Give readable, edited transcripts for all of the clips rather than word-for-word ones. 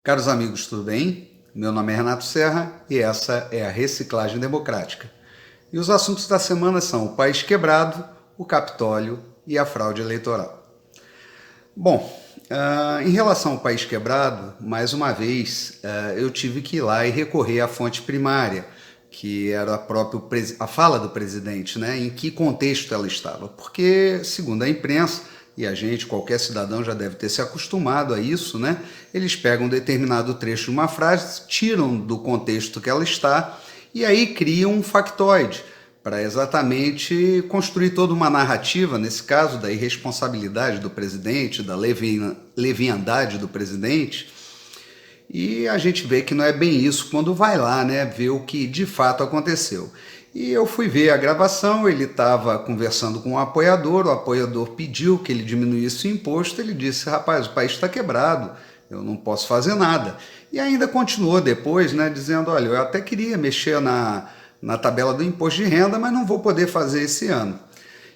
Caros amigos, tudo bem? Meu nome é Renato Serra e essa é a Reciclagem Democrática. E os assuntos da semana são o país quebrado, o Capitólio e a fraude eleitoral. Bom, em relação ao país quebrado, mais uma vez eu tive que ir lá e recorrer à fonte primária, que era a fala do presidente, né? Em que contexto ela estava. Porque, segundo a imprensa, e a gente, qualquer cidadão já deve ter se acostumado a isso, né? Eles pegam um determinado trecho de uma frase, tiram do contexto que ela está e aí criam um factoide para exatamente construir toda uma narrativa, nesse caso da irresponsabilidade do presidente, da leviandade do presidente, e a gente vê que não é bem isso quando vai lá, né, ver o que de fato aconteceu. E eu fui ver a gravação, ele estava conversando com o apoiador pediu que ele diminuísse o imposto, ele disse, rapaz, o país está quebrado, eu não posso fazer nada. E ainda continuou depois, né, dizendo, olha, eu até queria mexer na tabela do imposto de renda, mas não vou poder fazer esse ano.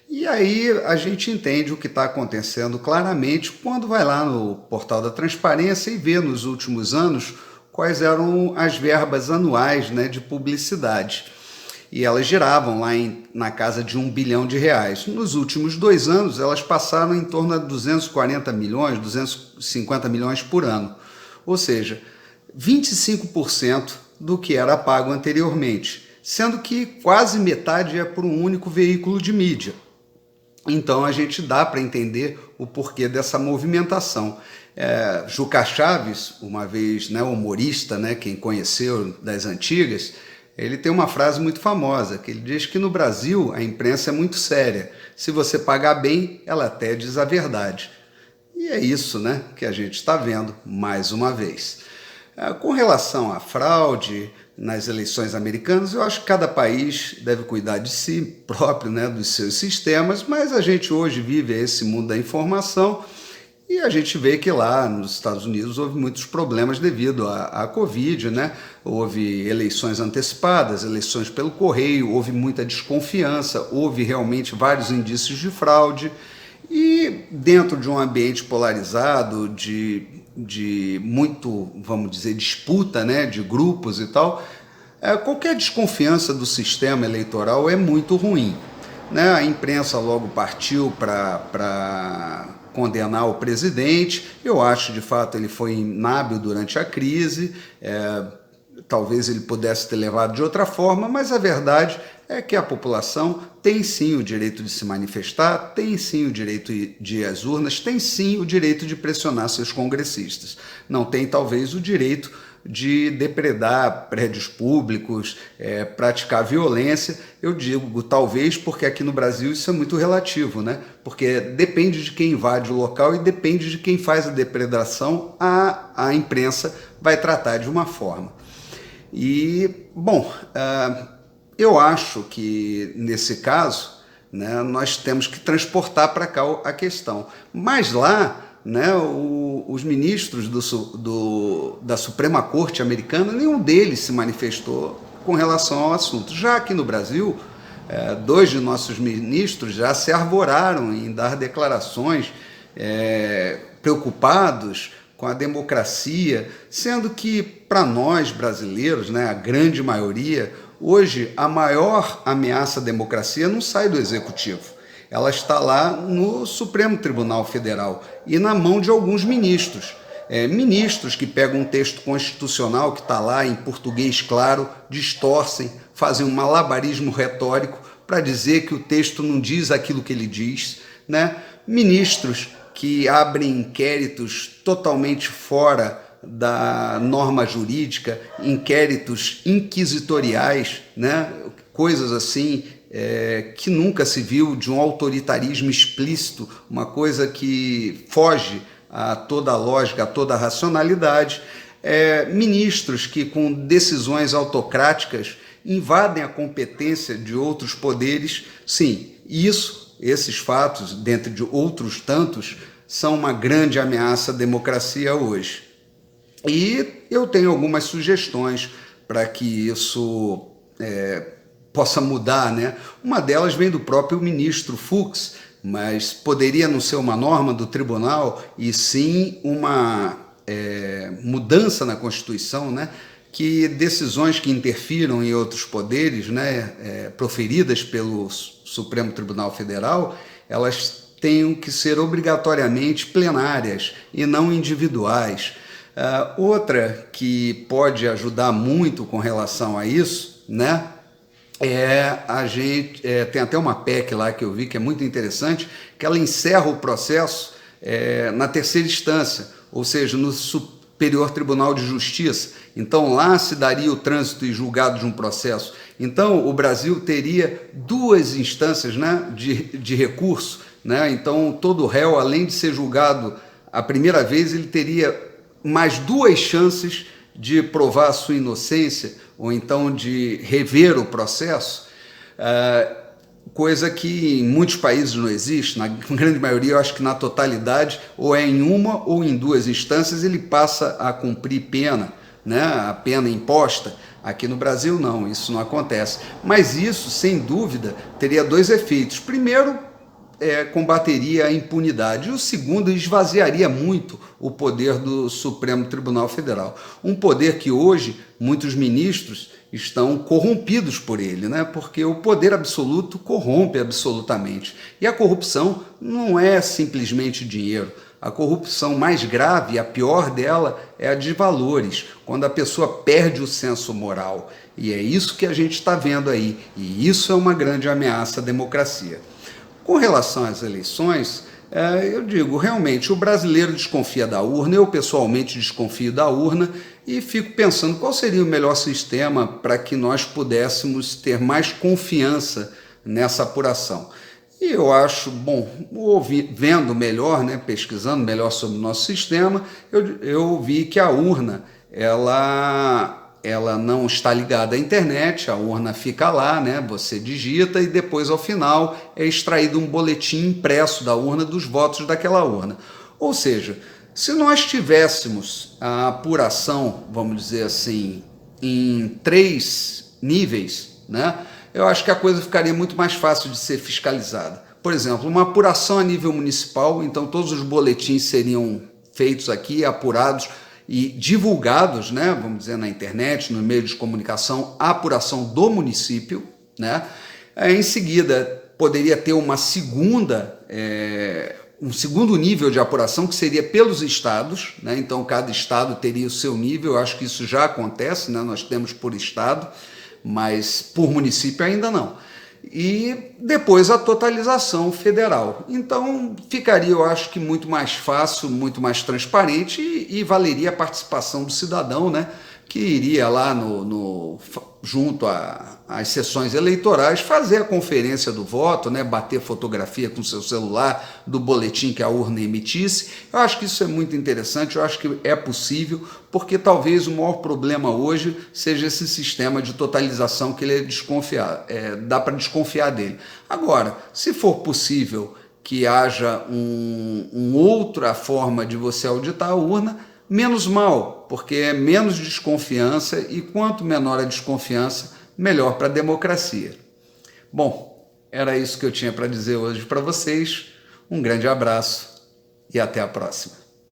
E aí a gente entende o que está acontecendo claramente quando vai lá no portal da transparência e vê nos últimos anos quais eram as verbas anuais, né, de publicidade. E elas giravam lá na casa de R$ 1 bilhão. Nos últimos 2 anos, elas passaram em torno de 240 milhões, 250 milhões por ano. Ou seja, 25% do que era pago anteriormente, sendo que quase metade é por um único veículo de mídia. Então a gente dá para entender o porquê dessa movimentação. Juca Chaves, uma vez, né, humorista, né, quem conheceu das antigas, ele tem uma frase muito famosa, que ele diz que no Brasil a imprensa é muito séria. Se você pagar bem, ela até diz a verdade. E é isso, né, que a gente está vendo mais uma vez. Com relação à fraude nas eleições americanas, eu acho que cada país deve cuidar de si próprio, né, dos seus sistemas, mas a gente hoje vive esse mundo da informação e a gente vê que lá nos Estados Unidos houve muitos problemas devido à Covid, né? Houve eleições antecipadas, eleições pelo correio, houve muita desconfiança, houve realmente vários indícios de fraude. E dentro de um ambiente polarizado, de muito, vamos dizer, disputa, né, de grupos e tal, qualquer desconfiança do sistema eleitoral é muito ruim. Né? A imprensa logo partiu para condenar o presidente. Eu acho, de fato, ele foi inábil durante a crise. Talvez ele pudesse ter levado de outra forma, mas a verdade é que a população tem sim o direito de se manifestar, tem sim o direito de ir às urnas, tem sim o direito de pressionar seus congressistas. Não tem, talvez, o direito de depredar prédios públicos, praticar violência. Eu digo talvez porque aqui no Brasil isso é muito relativo, né? Porque depende de quem invade o local e depende de quem faz a depredação, a imprensa vai tratar de uma forma. E, bom, eu acho que nesse caso, né, nós temos que transportar para cá a questão. Mas lá, né, os ministros da Suprema Corte americana, nenhum deles se manifestou com relação ao assunto. Já aqui no Brasil, dois de nossos ministros já se arvoraram em dar declarações preocupados com a democracia, sendo que para nós brasileiros, né, a grande maioria, hoje a maior ameaça à democracia não sai do executivo. Ela está lá no Supremo Tribunal Federal e na mão de alguns ministros. Ministros que pegam um texto constitucional que está lá em português claro, distorcem, fazem um malabarismo retórico para dizer que o texto não diz aquilo que ele diz, né? Ministros que abrem inquéritos totalmente fora da norma jurídica, inquéritos inquisitoriais, né? Coisas assim que nunca se viu, de um autoritarismo explícito, uma coisa que foge a toda a lógica, a toda a racionalidade. Ministros que, com decisões autocráticas, invadem a competência de outros poderes. Sim, esses fatos, dentre de outros tantos, são uma grande ameaça à democracia hoje. E eu tenho algumas sugestões para que isso possa mudar, né? Uma delas vem do próprio ministro Fux, mas poderia não ser uma norma do tribunal, e sim mudança na Constituição, né, que decisões que interfiram em outros poderes, né, proferidas pelo Supremo Tribunal Federal, elas tenham que ser obrigatoriamente plenárias e não individuais. Outra que pode ajudar muito com relação a isso, né, tem até uma PEC lá que eu vi que é muito interessante, que ela encerra o processo na terceira instância, ou seja, no Superior Tribunal de Justiça. Então lá se daria o trânsito e julgado de um processo. Então o Brasil teria duas instâncias, né, de recurso, né? Então todo réu, além de ser julgado a primeira vez, ele teria mais duas chances de provar a sua inocência ou então de rever o processo, coisa que em muitos países não existe. Na grande maioria, eu acho que na totalidade, ou é em uma ou em duas instâncias, ele passa a cumprir pena, né, a pena imposta. Aqui no Brasil não, isso não acontece. Mas isso, sem dúvida, teria dois efeitos. Primeiro, combateria a impunidade. E o segundo, esvaziaria muito o poder do Supremo Tribunal Federal. Um poder que hoje muitos ministros estão corrompidos por ele, né? Porque o poder absoluto corrompe absolutamente. E a corrupção não é simplesmente dinheiro. A corrupção mais grave, a pior dela, é a de valores, quando a pessoa perde o senso moral. E é isso que a gente está vendo aí. E isso é uma grande ameaça à democracia. Com relação às eleições, eu digo, realmente, o brasileiro desconfia da urna, eu pessoalmente desconfio da urna e fico pensando qual seria o melhor sistema para que nós pudéssemos ter mais confiança nessa apuração. E eu acho, bom, vendo melhor, né, pesquisando melhor sobre o nosso sistema, eu vi que a urna, ela não está ligada à internet, a urna fica lá, né? Você digita e depois, ao final, é extraído um boletim impresso da urna dos votos daquela urna. Ou seja, se nós tivéssemos a apuração, vamos dizer assim, em 3 níveis, né, eu acho que a coisa ficaria muito mais fácil de ser fiscalizada. Por exemplo, uma apuração a nível municipal, então todos os boletins seriam feitos aqui, apurados, e divulgados, né, vamos dizer, na internet, no meio de comunicação, a apuração do município, né? Em seguida, poderia ter um segundo nível de apuração, que seria pelos estados, né? Então cada estado teria o seu nível. Eu acho que isso já acontece, né? Nós temos por estado, mas por município ainda não. E depois a totalização federal. Então ficaria, eu acho que muito mais fácil, muito mais transparente e valeria a participação do cidadão, né, que iria lá junto às sessões eleitorais fazer a conferência do voto, né, bater fotografia com seu celular do boletim que a urna emitisse. Eu acho que isso é muito interessante, eu acho que é possível, porque talvez o maior problema hoje seja esse sistema de totalização que ele dá para desconfiar dele. Agora, se for possível que haja outra forma de você auditar a urna, menos mal, porque é menos desconfiança e quanto menor a desconfiança, melhor para a democracia. Bom, era isso que eu tinha para dizer hoje para vocês. Um grande abraço e até a próxima.